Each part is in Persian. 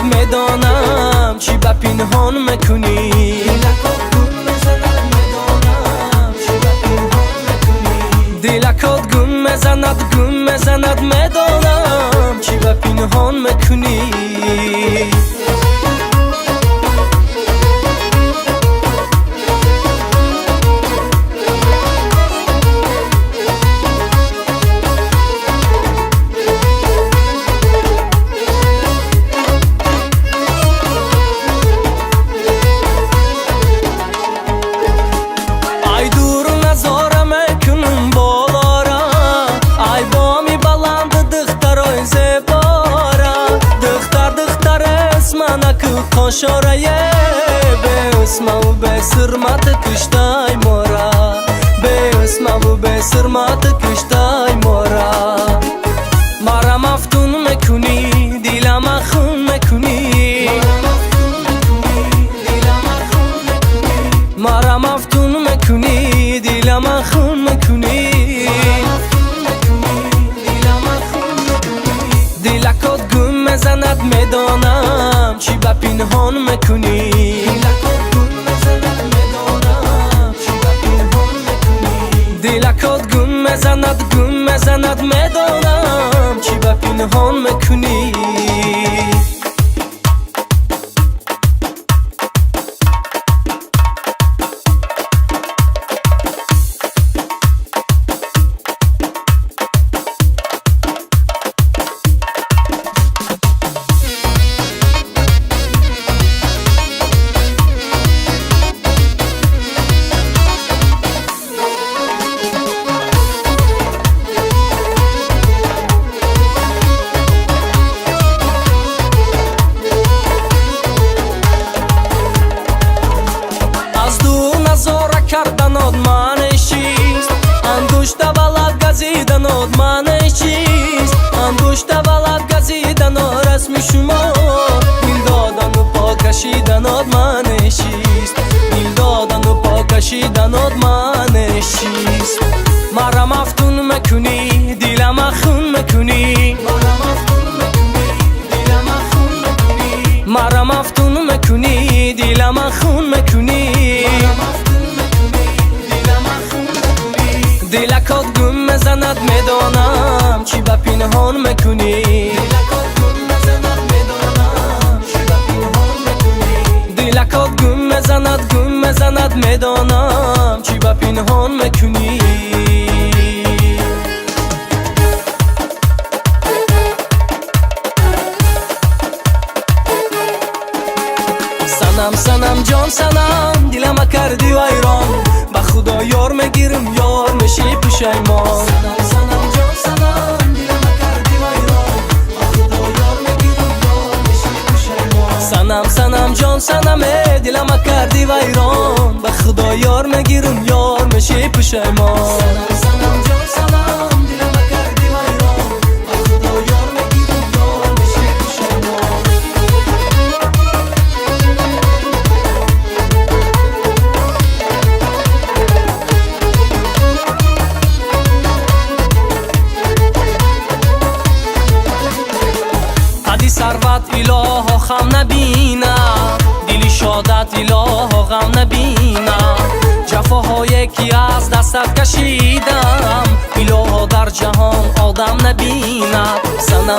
بزند میدانم چی به پنهان میکنی. دلکات گم میزند میدانم چی به پنهان میکنی. Қошорае беусмаву бесирмат киштай мора, беусмаву бесирмат киштай мора. Мара мафтун мекуни, дилама хун мекуни. Мара мафтун мекуни, дилама хун мекуни. Дилакот гум мезанад медонам چی با پنهان میکنی. دلکات گم میزند میدانم چی با پنهان میکنی. کرданот манеш чист, ангушта ба лаб газиданот манеш чист, ангушта ба лаб газиданот расми шумо, дил додану покашиданот манеш чист, дил додану покашиданот манеш чист. мара мафтун мекуни, дилама хун мекуни. мара мафтун мекуни, дилама хун мекуни. دلکات گم میزند میدانم چی به پنهان میکنی. دلکات گم میزند میدانم چی به پنهان میکنی. سنم جان سنم دلم کردی ویران، با خدا یار میگیرم یار میشی پشیمان. سنم جان سنم دلم کردی ویران، با خدا یار میگیرم یار میشی پشیمان. سنم جان سنم دلم کردی ویران، با خدا یار میگیرم یار میشی پشیمان. سنم جان سنم دلم کردی ویران، با خدا یار میگیرم یار میشی پشیمان. ثروت الها خم نبینا، دلی شادت الها غم نبینا. جفاهایی که از دستت کشیدم الها در جهان آدم نبینا.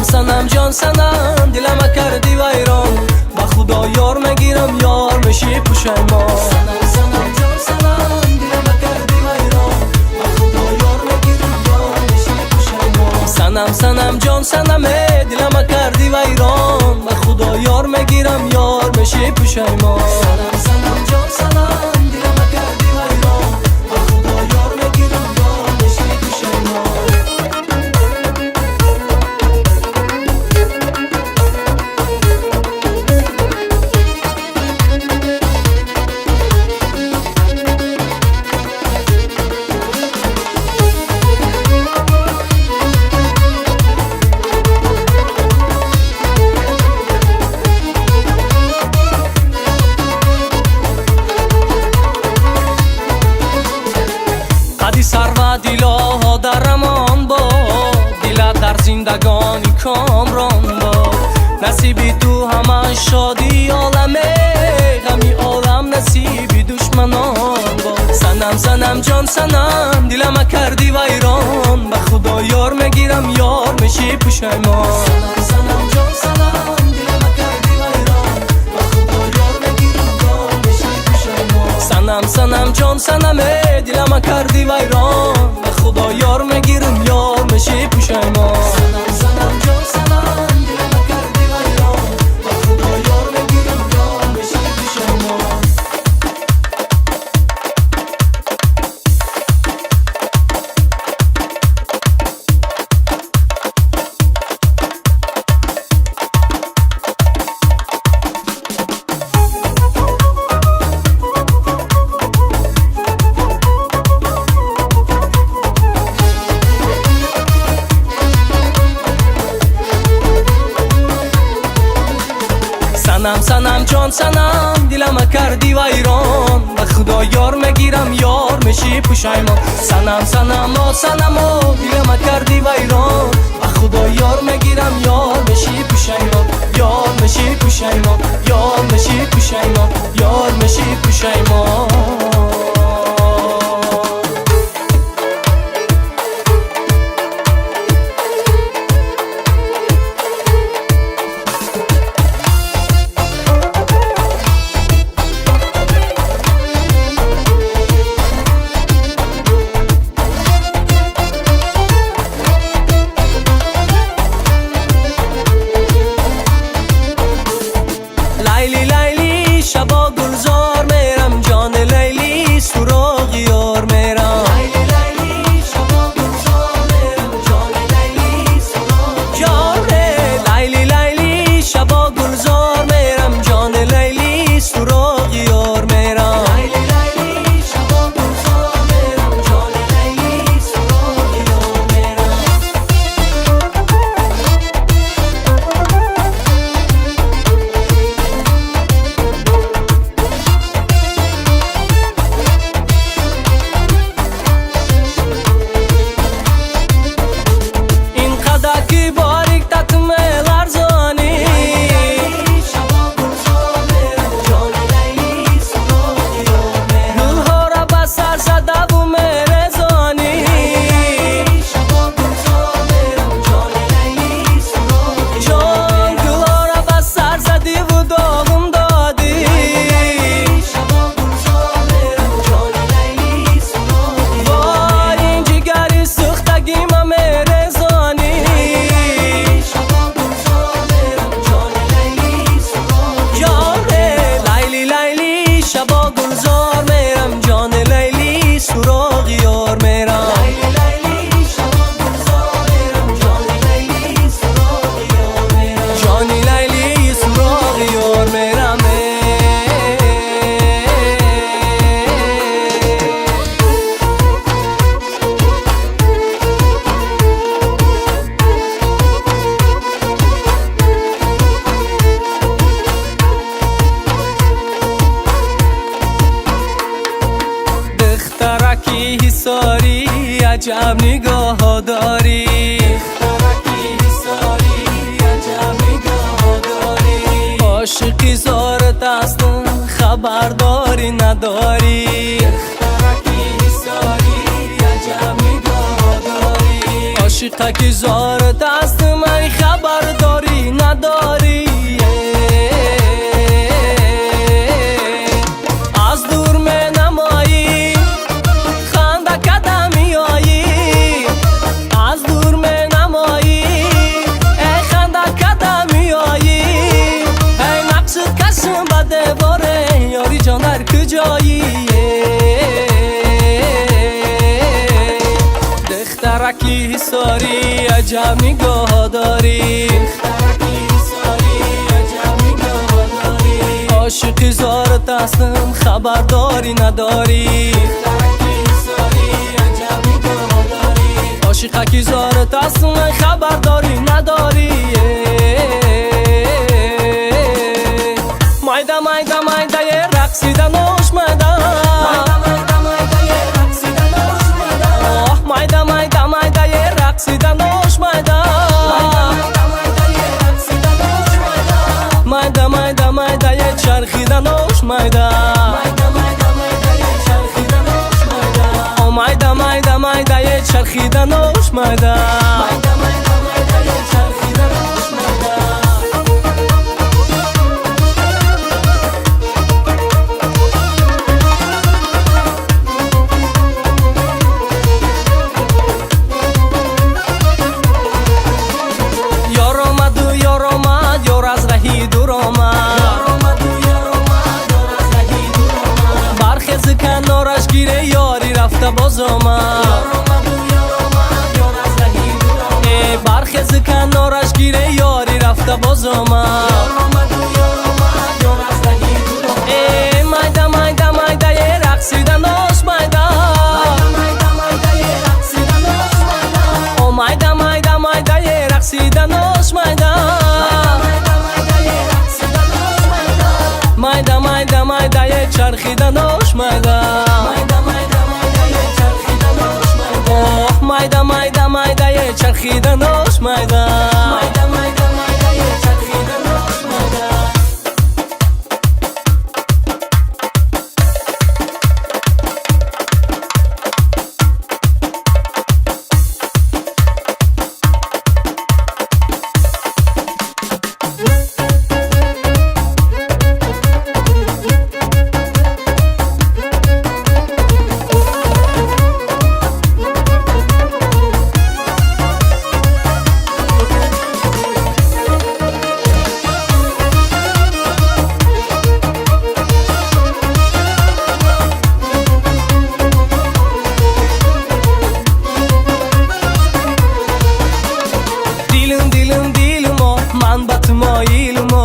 سنم جان سنم دلم کردی ویران، با خدا یار میگیرم یار میشی پشیمان. سنم جان سنم دلم کردی ویران، با خدا یار میگیرم یار میشی پشیمان. سنم جان سنم دلم کردی ویران، با خدا یار میگیرم یار میشی پشیمان. سنم جان سنم دلم کردی ویران، با خدا یار میگیرم یار میشی پشیمان. ثروت الها در امان باد، دلت در زندگانی کامران باد. نصیبی تو همه شادی عالمه، غمی عالم نصیبی دشمنان با. سنم سنم جان سنم دلم کردی ویران، به خدا یار میگیرم یار میشی پشیمان. سنم سنم جان سنم دلم کردی ویران، به خدا یار میگیرم یار میشی پشیمان. سنم سنم جان سنم دلم کردی ویران، به خدا یار میگیرم یار میشی پشیمان. سنم سنم جان سنم دلم کردی ویران، به خدا یار میگیرم یار میشی پشیمان. سنم سنم جان سنم دلم کردی ویران، به خدا یار میگیرم یار میشی پشیمان. سنم سنم آ سنم آ دلم کردی ویران، به خدا یار میگیرم یار میشی پشیمان. یار میشی پشیمان، یار میشی پشیمان، یار میشی پشیمان. لیلی لیلی شبا گلزار میرم، جان لیلی سراغ یار میرم. لیلی لیلی شبا گلزار میرم، جان لیلی سراغ یار میرم. لیلی لیلی شبا گلزار میرم، جان لیلی سراغ یار میرم. لیلی لیلی شبا گلزار میرم، جان لیلی سراغ یار میرم. دخترکی حساری عجب نگاه داری، دخترکی حساری عجب نگاه داری. عاشقی زارت هستم خبرداری نداری، دخترکی حساری عجب نگاه داری. عاشقی زارت هستم خبرداری نداری. از دور می نمایی خنده کدمی آیی، از دور می نمایی ای خنده کدمی آیی. ای نقشت کشم بده باره یاری جان در کجایی. دخترکی حساری عجب نگاه داری، دخترکی حساری عجب نگاه داری. عاشقی زارت هستم خبرداری نداری، دخترکی حساری عجب نگاه داری. عاشقی زارت هستم خبرداری نداری. مایده مایده مایده یه رقصیدن اوش مایده، مایده مایده مایده یه رقصیدن اوش مایده. میدان mayda mayda mayda ye charxidan osh mayda mayda mayda mayda ye charxidan osh mayda yor omad yor az rahi dur omad barkhez kanorash gire yori rafta boz omad barkhez kanorash gire yori rafta boz omad mayda mayda mayda ye raqsidan osh mayda mayda mayda mayda ye raqsidan osh mayda mayda mayda mayda ye charxidan osh mayda mayda mayda mayda ye charxidan osh mayda mayda mayda mayda ye charxidan osh mayda man batmoilmo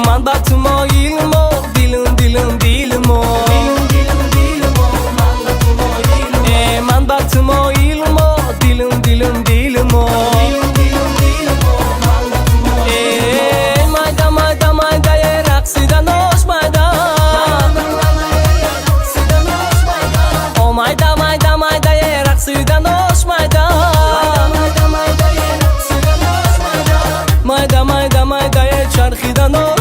man batmoilmo dilum dilmo man batmoilmo dilum dilmo mayda mayda mayda ye raqsidan osh mayda mayda mayda mayda ye raqsidan osh mayda mayda mayda mayda ye charxidan osh